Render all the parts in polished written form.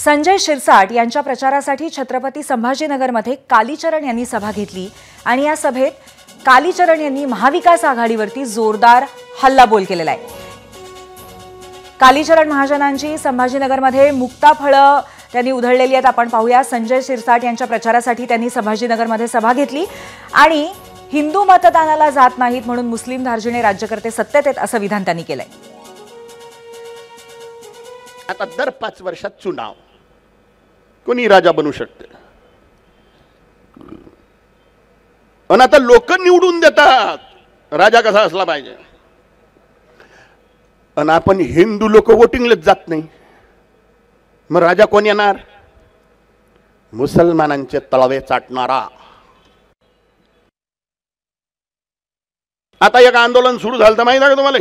संजय शिरसाट यांच्या प्रचारासाठी छत्रपती संभाजीनगरमध्ये कालीचरण यांनी सभा घेतली आणि या सभेत कालीचरण यांनी महाविकास आघाडीवरती जोरदार हल्लाबोल केलेला आहे। कालीचरण महाजनांची संभाजीनगरमध्ये मुक्ताफळं त्यांनी उधळलेली आहेत। आपण पाहूया, संजय शिरसाट यांच्या प्रचारासाठी त्यांनी संभाजीनगरमध्ये सभा घेतली आणि हिंदू मतदानाला जात नाहीत म्हणून मुस्लिम धार्जिणे राज्यकर्ते सत्तेत आहेत असं विधान त्यांनी केलंय। आता दर 5 वर्षात चुनाव, कोणी राजा बनू शकते पण आता लोक निवडून देतात राजा कसा असला पाहिजे। आणि आपण हिंदू लोक वोटिंगलाच जात नाही, मग राजा कोण येणार? मुसलमानांचे तळवे चाटणारा। आता एक आंदोलन सुरू झालं तर माहिती आहे का तुम्हाला,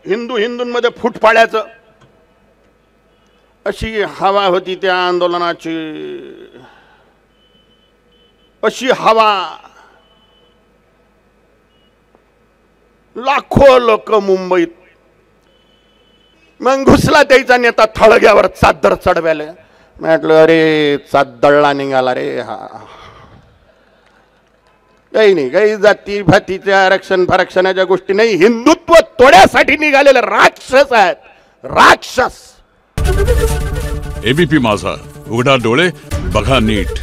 हिंदूंमध्ये फूट पाडायचं अशी हवा होती त्या आंदोलनाची, अशी हवा। लाखो लोक मुंबईत, मग घुसला त्याचा नेता थळग्यावर चादर चढवायला। म्हटलं अरे चादळला निघाला रे हा, काही नाही, काही जाती भातीचे आरक्षणाच्या गोष्टी नाही, हिंदुत्व तोड्यासाठी निघालेले राक्षस आहेत, राक्षस। एबीपी माझा, उघडा डोळे बघा नीट।